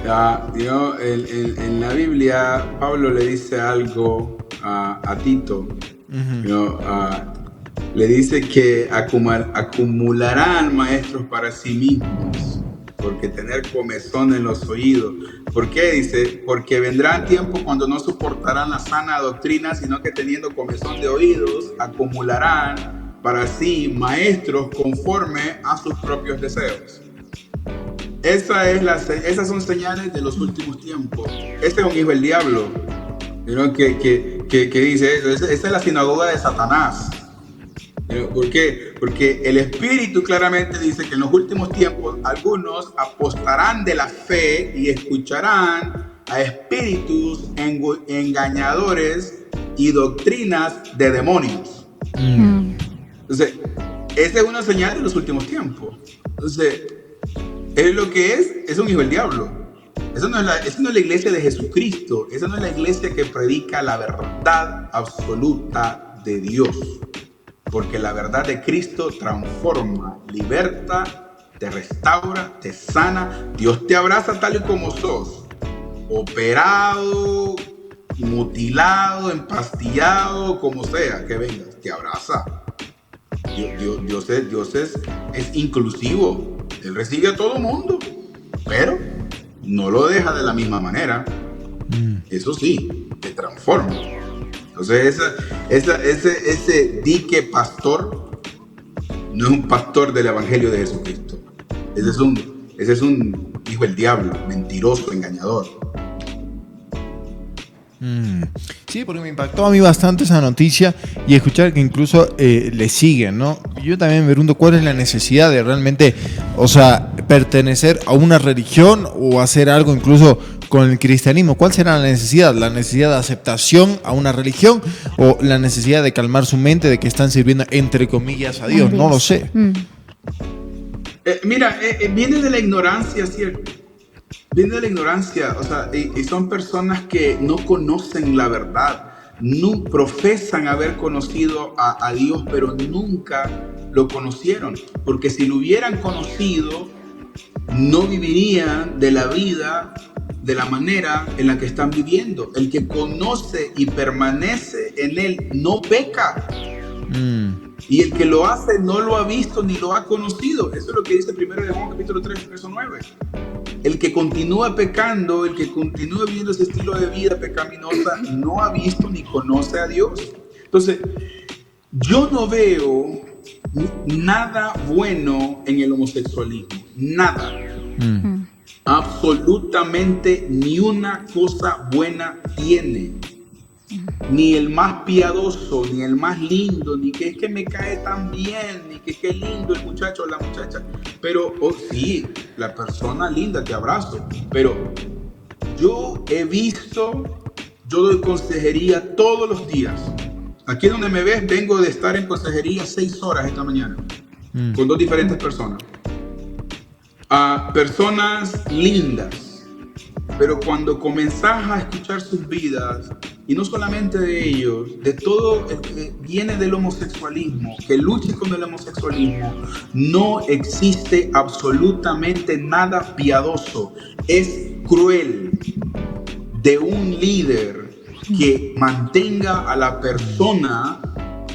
B: En la Biblia, Pablo le dice algo a Tito. Le dice que acumularán maestros para sí mismos, porque tener comezón en los oídos. ¿Por qué? Dice, porque vendrán tiempos cuando no soportarán la sana doctrina, sino que teniendo comezón de oídos, acumularán para sí maestros conforme a sus propios deseos. Esas son señales de los últimos tiempos. Este es un hijo del diablo, que dice eso. Esta es la sinagoga de Satanás. ¿Por qué? Porque el Espíritu claramente dice que en los últimos tiempos algunos apostarán de la fe y escucharán a espíritus engañadores y doctrinas de demonios. Entonces, esa es una señal de los últimos tiempos. Entonces, es lo que es un hijo del diablo. Esa no es la iglesia de Jesucristo. Esa no es la iglesia que predica la verdad absoluta de Dios. Porque la verdad de Cristo transforma, liberta, te restaura, te sana. Dios te abraza tal y como sos. Operado, mutilado, empastillado, como sea que vengas, te abraza. Dios es inclusivo. Él recibe a todo mundo, pero no lo deja de la misma manera. Eso sí, te transforma. Entonces, ese dique pastor no es un pastor del Evangelio de Jesucristo. Ese es un hijo del diablo, mentiroso, engañador.
A: Sí, porque me impactó a mí bastante esa noticia y escuchar que incluso le siguen, ¿no? Yo también me pregunto cuál es la necesidad de realmente, o sea, pertenecer a una religión o hacer algo incluso con el cristianismo. ¿Cuál será la necesidad? ¿La necesidad de aceptación a una religión o la necesidad de calmar su mente de que están sirviendo entre comillas a Dios? No lo sé.
B: Viene de la ignorancia, ¿cierto? Viene de la ignorancia, o sea, y son personas que no conocen la verdad, no profesan haber conocido a Dios, pero nunca lo conocieron, porque si lo hubieran conocido, no vivirían de la vida de la manera en la que están viviendo. El que conoce y permanece en él no peca. Y el que lo hace no lo ha visto ni lo ha conocido. Eso es lo que dice 1 de Juan capítulo 3, verso 9. El que continúa pecando, el que continúa viviendo ese estilo de vida pecaminosa, no ha visto ni conoce a Dios. Entonces, yo no veo nada bueno en el homosexualismo. Nada. Absolutamente ni una cosa buena tiene. Ni el más piadoso, ni el más lindo, ni que es que me cae tan bien, ni que qué lindo el muchacho o la muchacha. Pero, sí, la persona linda, te abrazo. Pero yo doy consejería todos los días. Aquí donde me ves, vengo de estar en consejería 6 horas esta mañana, con 2 diferentes personas. A personas lindas, pero cuando comenzás a escuchar sus vidas, y no solamente de ellos, de todo el que viene del homosexualismo, que luche con el homosexualismo, no existe absolutamente nada piadoso. Es cruel de un líder que mantenga a la persona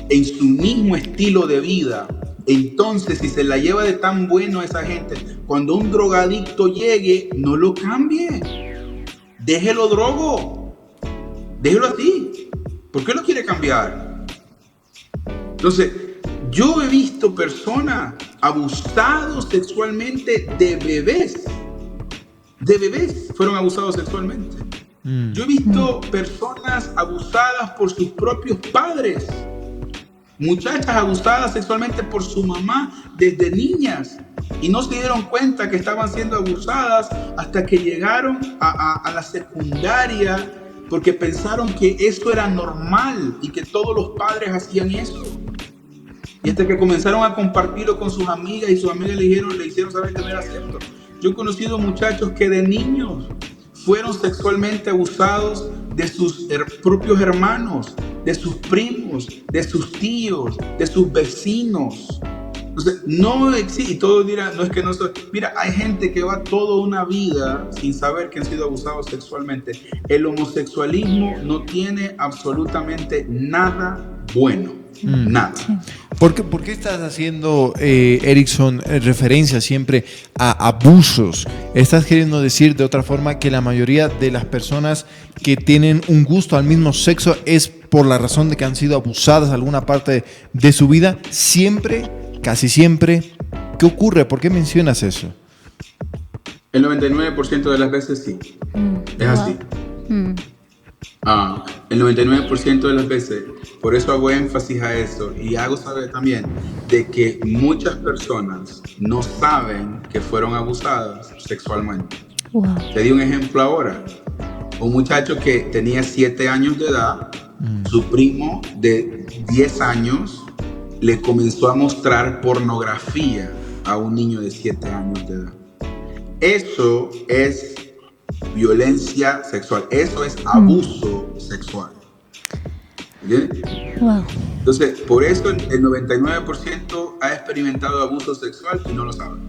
B: en su mismo estilo de vida. Entonces, si se la lleva de tan bueno a esa gente, cuando un drogadicto llegue, no lo cambie. Déjelo drogo. Déjelo así. ¿Por qué lo quiere cambiar? Entonces, yo he visto personas abusados sexualmente de bebés. De bebés fueron abusados sexualmente. Yo he visto personas abusadas por sus propios padres. Muchachas abusadas sexualmente por su mamá desde niñas. Y no se dieron cuenta que estaban siendo abusadas hasta que llegaron a la secundaria, porque pensaron que eso era normal y que todos los padres hacían eso. Y hasta que comenzaron a compartirlo con sus amigas y sus amigas le hicieron saber que no era cierto. Yo he conocido muchachos que de niños fueron sexualmente abusados de sus propios hermanos, de sus primos, de sus tíos, de sus vecinos. Entonces, no existe, y todos dirán, no es que no soy. Mira, hay gente que va toda una vida sin saber que han sido abusados sexualmente. El homosexualismo no tiene absolutamente nada bueno. Nada.
A: ¿Por qué estás haciendo, Erickson, referencia siempre a abusos? ¿Estás queriendo decir de otra forma que la mayoría de las personas que tienen un gusto al mismo sexo es por la razón de que han sido abusadas alguna parte de su vida? Siempre, casi siempre. ¿Qué ocurre? ¿Por qué mencionas eso?
B: El 99% de las veces sí. Es así. El 99% de las veces. Por eso hago énfasis a eso y hago saber también de que muchas personas no saben que fueron abusadas sexualmente. Wow. Te di un ejemplo ahora. Un muchacho que tenía 7 años de edad, su primo de 10 años le comenzó a mostrar pornografía a un niño de 7 años de edad. Eso es violencia sexual, eso es abuso sexual. ¿Entiendes? Wow. Entonces, por eso el 99% ha experimentado abuso sexual y no lo saben.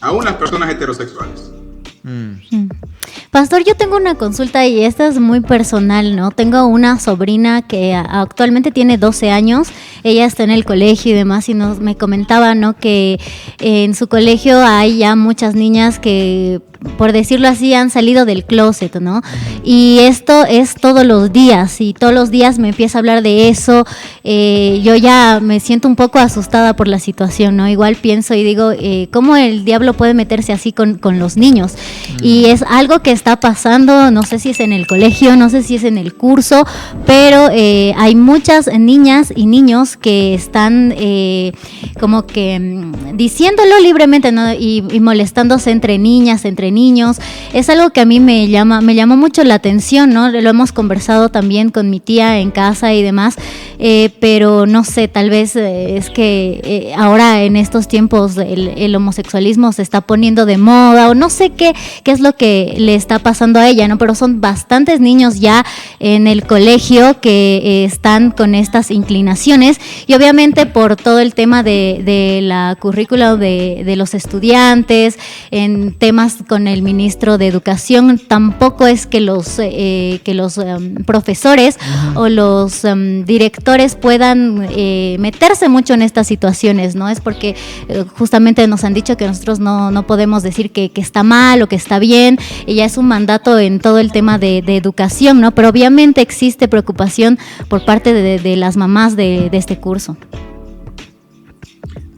B: Aún las personas heterosexuales.
C: Pastor, yo tengo una consulta y esta es muy personal, ¿no? Tengo una sobrina que actualmente tiene 12 años, ella está en el colegio y demás, y me comentaba, ¿no? Que en su colegio hay ya muchas niñas que por decirlo así, han salido del closet, ¿no? Y esto es todos los días, y todos los días me empieza a hablar de eso. Yo ya me siento un poco asustada por la situación, ¿no? Igual pienso y digo, ¿cómo el diablo puede meterse así con los niños? Y es algo que está pasando, no sé si es en el colegio, no sé si es en el curso, pero hay muchas niñas y niños que están como que diciéndolo libremente, ¿no? Y molestándose entre niñas, entre niños. Es algo que a mí me llamó mucho la atención, ¿no? Lo hemos conversado también con mi tía en casa y demás, pero no sé, tal vez es que ahora en estos tiempos el homosexualismo se está poniendo de moda, o no sé qué es lo que le está pasando a ella, ¿no? Pero son bastantes niños ya en el colegio que están con estas inclinaciones, y obviamente por todo el tema de la currícula de los estudiantes, en temas con el ministro de Educación, tampoco es que los profesores o los directores puedan meterse mucho en estas situaciones, ¿no? Es porque justamente nos han dicho que nosotros no podemos decir que está mal o que está bien, y ya es un mandato en todo el tema de educación, ¿no? Pero obviamente existe preocupación por parte de las mamás de este curso.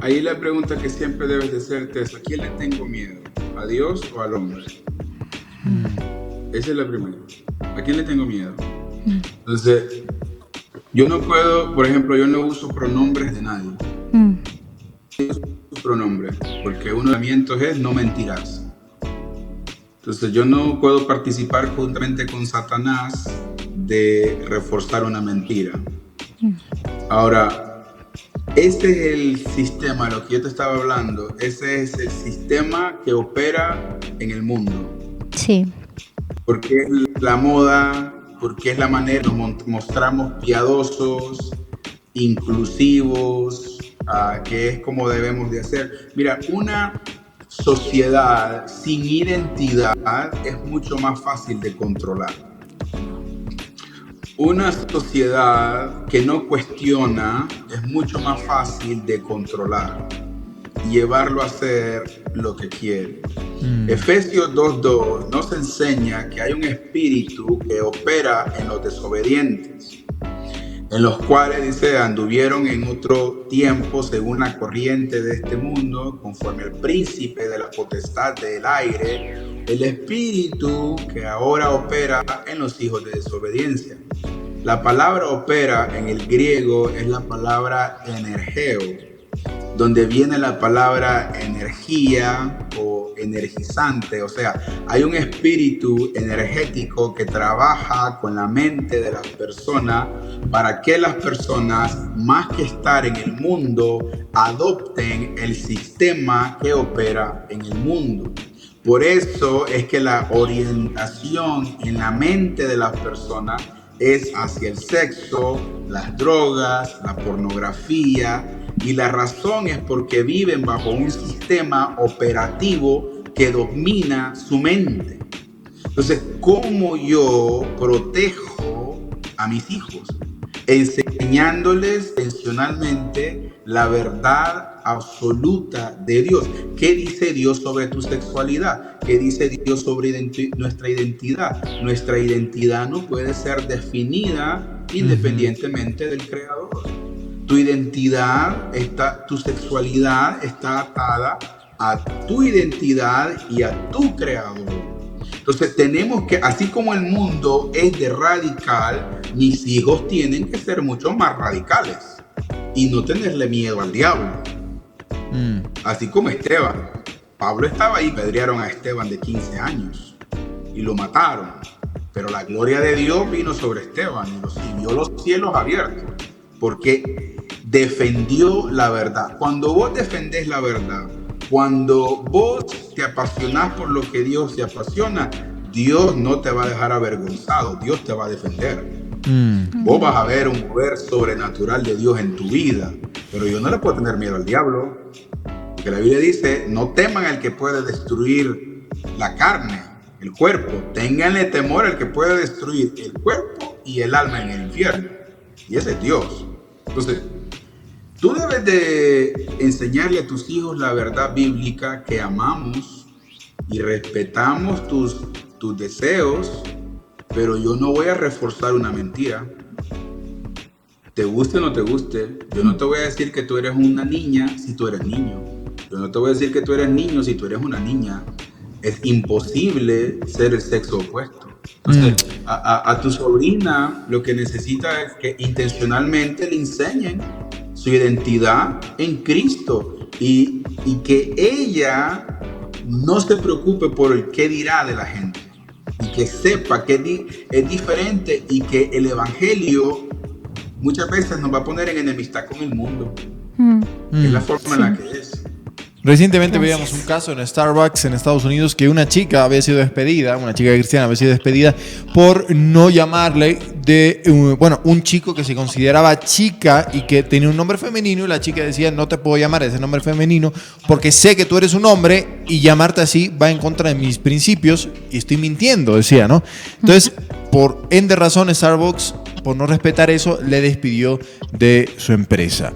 B: Ahí la pregunta que siempre debes de hacerte es: ¿a quién le tengo miedo? ¿A Dios o al hombre? Esa es la primera. ¿A quién le tengo miedo? Entonces, yo no puedo, por ejemplo, yo no uso pronombres de nadie. Yo uso pronombres porque uno de los mandamientos es no mentirás. Entonces, yo no puedo participar juntamente con Satanás de reforzar una mentira. Ahora, ese es el sistema, lo que yo te estaba hablando, ese es el sistema que opera en el mundo.
C: Sí.
B: Porque es la moda, porque es la manera que nos mostramos piadosos, inclusivos, que es como debemos de hacer. Mira, una sociedad sin identidad es mucho más fácil de controlar. Una sociedad que no cuestiona es mucho más fácil de controlar y llevarlo a hacer lo que quiere. Efesios 2:2 nos enseña que hay un espíritu que opera en los desobedientes, en los cuales, dice, anduvieron en otro tiempo según la corriente de este mundo, conforme al príncipe de la potestad del aire, el espíritu que ahora opera en los hijos de desobediencia. La palabra opera en el griego es la palabra energeo, donde viene la palabra energía o energizante. O sea, hay un espíritu energético que trabaja con la mente de las personas para que las personas, más que estar en el mundo, adopten el sistema que opera en el mundo. Por eso es que la orientación en la mente de las personas es hacia el sexo, las drogas, la pornografía, y la razón es porque viven bajo un sistema operativo que domina su mente. Entonces, ¿cómo yo protejo a mis hijos? Enseñándoles intencionalmente la verdad absoluta de Dios. ¿Qué dice Dios sobre tu sexualidad? ¿Qué dice Dios sobre nuestra identidad? Nuestra identidad no puede ser definida independientemente del Creador. Tu identidad, tu sexualidad está atada a tu identidad y a tu Creador. Entonces tenemos que, así como el mundo es de radical, mis hijos tienen que ser mucho más radicales y no tenerle miedo al diablo. Así como Esteban. Pablo estaba ahí, apedrearon a Esteban de 15 años y lo mataron. Pero la gloria de Dios vino sobre Esteban y vio los cielos abiertos porque defendió la verdad. Cuando vos defendés la verdad, cuando vos te apasionás por lo que Dios te apasiona, Dios no te va a dejar avergonzado, Dios te va a defender. Vos vas a ver un poder sobrenatural de Dios en tu vida, pero yo no le puedo tener miedo al diablo, porque la Biblia dice: no teman al que puede destruir la carne, el cuerpo, ténganle temor al que puede destruir el cuerpo y el alma en el infierno, y ese es Dios. Entonces, tú debes de enseñarle a tus hijos la verdad bíblica, que amamos y respetamos tus deseos, pero yo no voy a reforzar una mentira. Te guste o no te guste, yo no te voy a decir que tú eres una niña si tú eres niño. Yo no te voy a decir que tú eres niño si tú eres una niña. Es imposible ser el sexo opuesto. Entonces, a tu sobrina lo que necesita es que intencionalmente le enseñen su identidad en Cristo y que ella no se preocupe por el qué dirá de la gente y que sepa que es diferente y que el evangelio muchas veces nos va a poner en enemistad con el mundo. Es la forma en la que es.
A: Recientemente veíamos un caso en Starbucks en Estados Unidos que una chica había sido despedida, una chica cristiana había sido despedida por no llamarle un chico que se consideraba chica y que tenía un nombre femenino, y la chica decía: no te puedo llamar ese nombre femenino porque sé que tú eres un hombre y llamarte así va en contra de mis principios y estoy mintiendo, decía, ¿no? Entonces, por ende razón, Starbucks, por no respetar eso, le despidió de su empresa.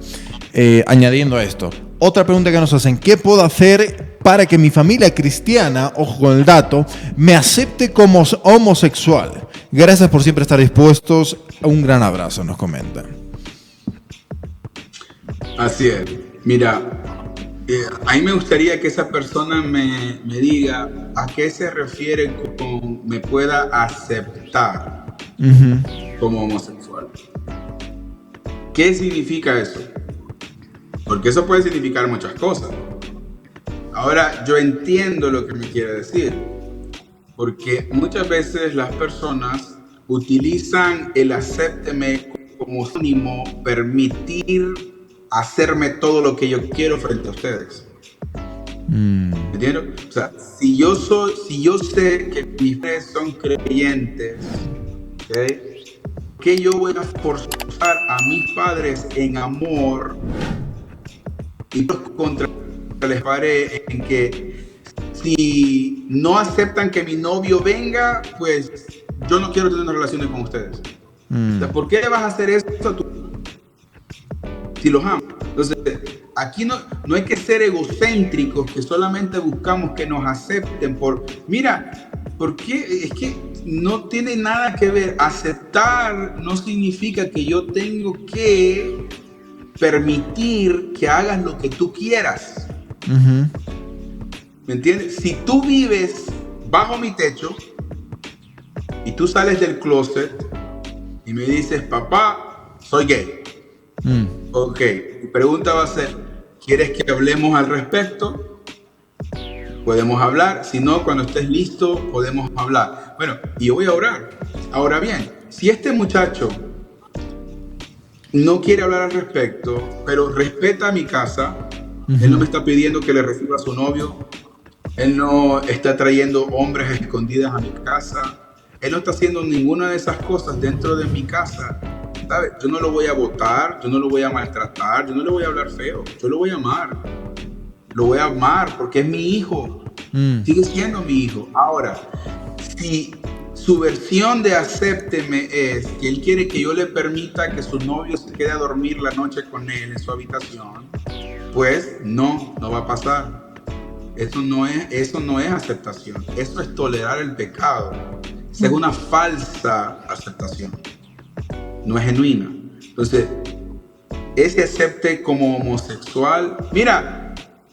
A: Añadiendo a esto, otra pregunta que nos hacen: ¿qué puedo hacer para que mi familia cristiana, ojo con el dato, me acepte como homosexual? Gracias por siempre estar dispuestos. Un gran abrazo, nos comentan.
B: Así es. Mira, a mí me gustaría que esa persona me diga a qué se refiere con me pueda aceptar como homosexual. ¿Qué significa eso? Porque eso puede significar muchas cosas. Ahora, yo entiendo lo que me quiere decir, porque muchas veces las personas utilizan el acépteme como sinónimo permitir hacerme todo lo que yo quiero frente a ustedes. ¿Entiendes? O sea, si yo sé que mis padres son creyentes, ¿okay? ¿Qué yo voy a forzar a mis padres en amor y contra les pare en que si no aceptan que mi novio venga, pues yo no quiero tener relaciones con ustedes? O sea, ¿por qué le vas a hacer esto a tu si los amas? Entonces, aquí no hay que ser egocéntricos, que solamente buscamos que nos acepten mira, porque es que no tiene nada que ver. Aceptar no significa que yo tengo que permitir que hagas lo que tú quieras. ¿Me entiendes? Si tú vives bajo mi techo y tú sales del closet y me dices: papá, soy gay. Ok, mi pregunta va a ser: ¿quieres que hablemos al respecto? Podemos hablar. Si no, cuando estés listo, podemos hablar. Bueno, y yo voy a orar. Ahora bien, si este muchacho no quiere hablar al respecto, pero respeta mi casa, él no me está pidiendo que le reciba a su novio, él no está trayendo hombres escondidas a mi casa, él no está haciendo ninguna de esas cosas dentro de mi casa, ¿sabes? Yo no lo voy a botar, yo no lo voy a maltratar, yo no le voy a hablar feo, yo lo voy a amar. Lo voy a amar porque es mi hijo, sigue siendo mi hijo. Ahora, si su versión de acépteme es que él quiere que yo le permita que su novio se quede a dormir la noche con él en su habitación, pues no va a pasar. Eso no es aceptación. Eso es tolerar el pecado. Es una falsa aceptación. No es genuina. Entonces, ese acepte como homosexual. Mira,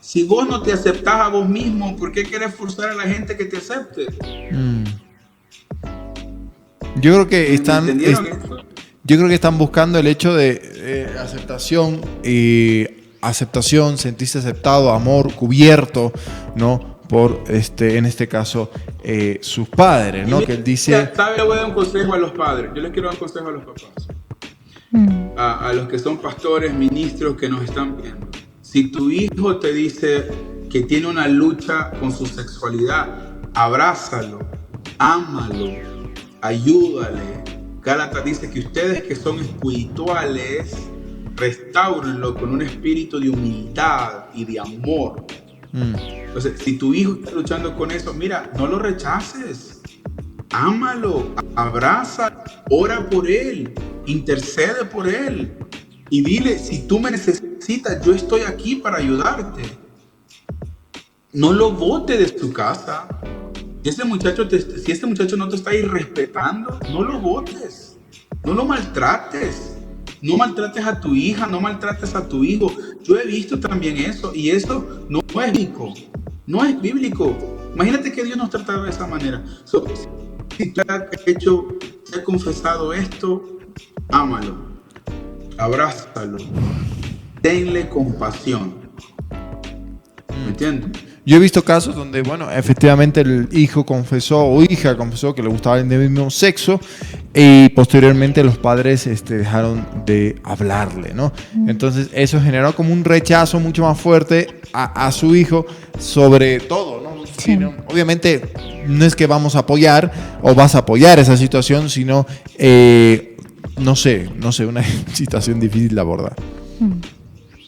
B: si vos no te aceptás a vos mismo, ¿por qué querés forzar a la gente que te acepte?
A: Yo creo que están buscando el hecho de aceptación, sentirse aceptado, amor, cubierto, ¿no? Por en este caso sus padres, ¿no? Que él dice.
B: ¿Sabe? Le voy a dar un consejo a los padres. Yo les quiero dar un consejo a los papás, a los que son pastores, ministros que nos están viendo. Si tu hijo te dice que tiene una lucha con su sexualidad, abrázalo, ámalo, ayúdale. Gálatas dice que ustedes que son espirituales, restáurenlo con un espíritu de humildad y de amor. Entonces, si tu hijo está luchando con eso, mira, no lo rechaces. Ámalo, abraza, ora por él, intercede por él. Y dile: si tú me necesitas, yo estoy aquí para ayudarte. no lo bote de su casa. Si ese muchacho no te está irrespetando, no lo botes, no lo maltrates. No maltrates a tu hija, no maltrates a tu hijo. Yo he visto también eso, y eso no es bíblico. No es bíblico. Imagínate que Dios nos trata de esa manera. Si tú has confesado esto, ámalo, abrázalo, tenle compasión. ¿Me entiendes?
A: Yo he visto casos donde, bueno, efectivamente el hijo confesó o hija confesó que le gustaba el mismo sexo y posteriormente los padres dejaron de hablarle, ¿no? Entonces eso generó como un rechazo mucho más fuerte a su hijo sobre todo, ¿no?
C: Sí.
A: Obviamente no es que vamos a apoyar o vas a apoyar esa situación, sino, no sé, una situación difícil de abordar.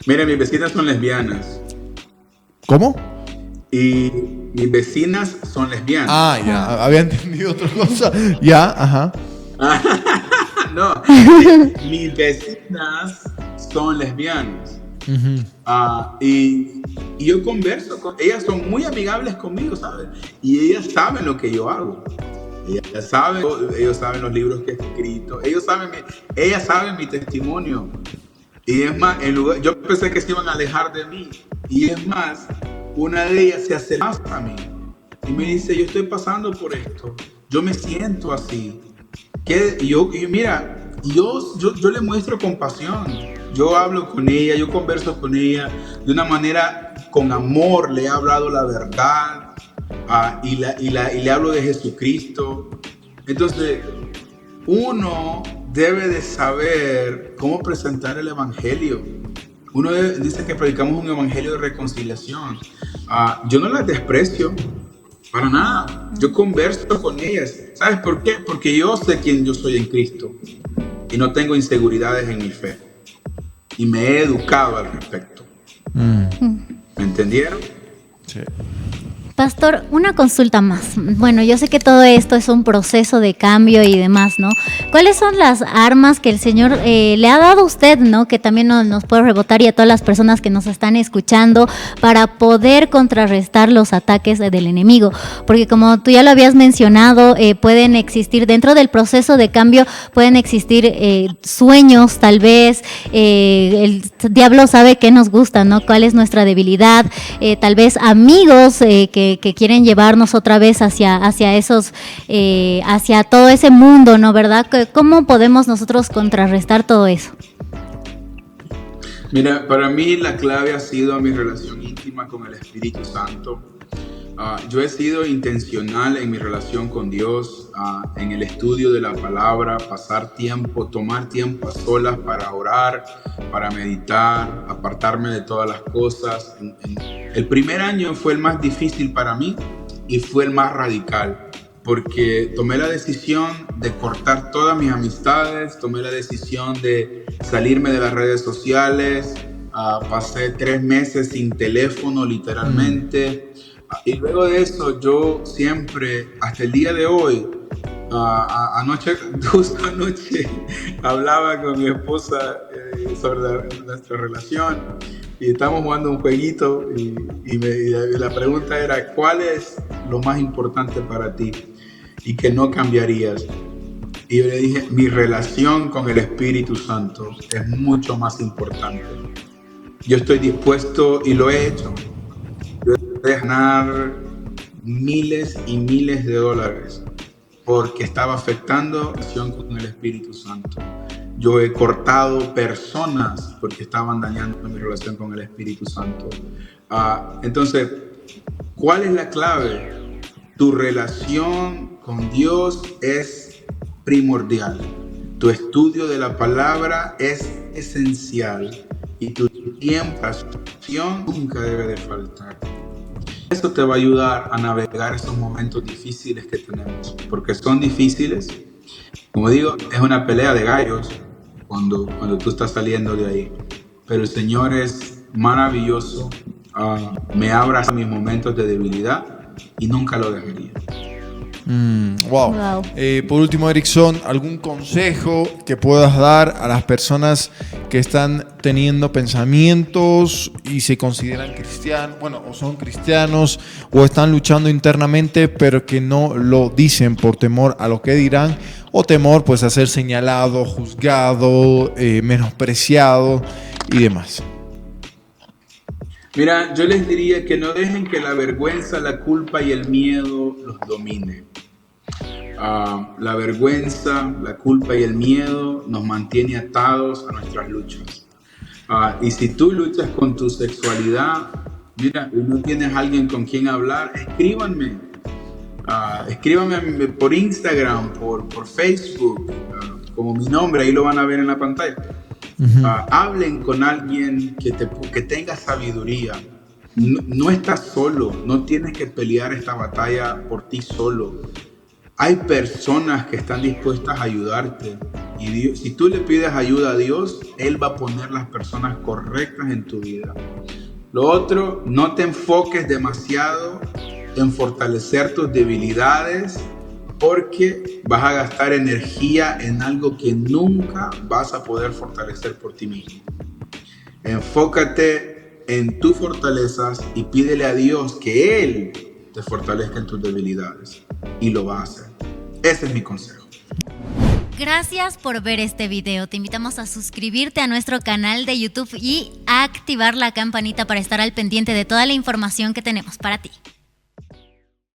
B: Mira, mis vecinas son lesbianas.
A: ¿Cómo?
B: Y mis vecinas son lesbianas.
A: Ah, ya, había entendido otra cosa. Ya, ajá.
B: No, mis vecinas son lesbianas.
A: Uh-huh.
B: Y yo converso con ellas, son muy amigables conmigo, ¿sabes? Y ellas saben lo que yo hago. Ellos saben los libros que he escrito. Ellas saben mi testimonio. Y es más, yo pensé que se iban a alejar de mí. Y es más, una de ellas se acerca más a mí y me dice, yo estoy pasando por esto, yo me siento así. Yo le muestro compasión, yo hablo con ella, yo converso con ella de una manera con amor, le he hablado la verdad, y le hablo de Jesucristo. Entonces, uno debe de saber cómo presentar el evangelio. Uno dice que predicamos un evangelio de reconciliación. Yo no las desprecio para nada. Yo converso con ellas. ¿Sabes por qué? Porque yo sé quién yo soy en Cristo y no tengo inseguridades en mi fe. Y me he educado al respecto. ¿Me entendieron?
A: Sí.
C: Pastor, una consulta más. Bueno, yo sé que todo esto es un proceso de cambio y demás, ¿no? ¿Cuáles son las armas que el Señor le ha dado a usted, ¿no? Que también nos puede rebotar y a todas las personas que nos están escuchando para poder contrarrestar los ataques del enemigo. Porque como tú ya lo habías mencionado, pueden existir dentro del proceso de cambio, pueden existir sueños, tal vez. El diablo sabe qué nos gusta, ¿no? Cuál es nuestra debilidad. Tal vez amigos que quieren llevarnos otra vez hacia esos, hacia todo ese mundo, ¿no? ¿Verdad? ¿Cómo podemos nosotros contrarrestar todo eso?
B: Mira, para mí la clave ha sido mi relación íntima con el Espíritu Santo. Yo he sido intencional en mi relación con Dios, en el estudio de la palabra, tomar tiempo a solas para orar, para meditar, apartarme de todas las cosas. El primer año fue el más difícil para mí y fue el más radical, porque tomé la decisión de cortar todas mis amistades, tomé la decisión de salirme de las redes sociales, pasé 3 meses sin teléfono literalmente. Y luego de eso, yo siempre, hasta el día de hoy, justo anoche, hablaba con mi esposa sobre nuestra relación y estábamos jugando un jueguito y la pregunta era, ¿cuál es lo más importante para ti y que no cambiarías? Y yo le dije, mi relación con el Espíritu Santo es mucho más importante. Yo estoy dispuesto, y lo he hecho, de ganar miles y miles de dólares porque estaba afectando la relación con el Espíritu Santo. Yo he cortado personas porque estaban dañando mi relación con el Espíritu Santo. Entonces, ¿cuál es la clave? Tu relación con Dios es primordial. Tu estudio de la palabra es esencial y tu tiempo de oración nunca debe de faltar. Esto te va a ayudar a navegar esos momentos difíciles que tenemos, porque son difíciles. Como digo, es una pelea de gallos cuando tú estás saliendo de ahí. Pero el Señor es maravilloso, me abraza en mis momentos de debilidad y nunca lo dejaría.
A: Wow.
C: Wow.
A: Por último, Erickson, ¿algún consejo que puedas dar a las personas que están teniendo pensamientos y se consideran cristianos, bueno, o son cristianos, o están luchando internamente, pero que no lo dicen por temor a lo que dirán, o temor pues a ser señalado, juzgado, menospreciado y demás?
B: Mira, yo les diría que no dejen que la vergüenza, la culpa y el miedo los domine. La vergüenza, la culpa y el miedo nos mantiene atados a nuestras luchas. Y si tú luchas con tu sexualidad, mira, y no tienes alguien con quien hablar, escríbanme. Escríbanme por Instagram, por Facebook, como mi nombre, ahí lo van a ver en la pantalla. Hablen con alguien que tenga sabiduría. No estás solo, no tienes que pelear esta batalla por ti solo. Hay personas que están dispuestas a ayudarte. Y Dios, si tú le pides ayuda a Dios, Él va a poner las personas correctas en tu vida. Lo otro, no te enfoques demasiado en fortalecer tus debilidades, porque vas a gastar energía en algo que nunca vas a poder fortalecer por ti mismo. Enfócate en tus fortalezas y pídele a Dios que Él te fortalezca en tus debilidades. Y lo va a hacer. Ese es mi consejo.
C: Gracias por ver este video. Te invitamos a suscribirte a nuestro canal de YouTube y a activar la campanita para estar al pendiente de toda la información que tenemos para ti.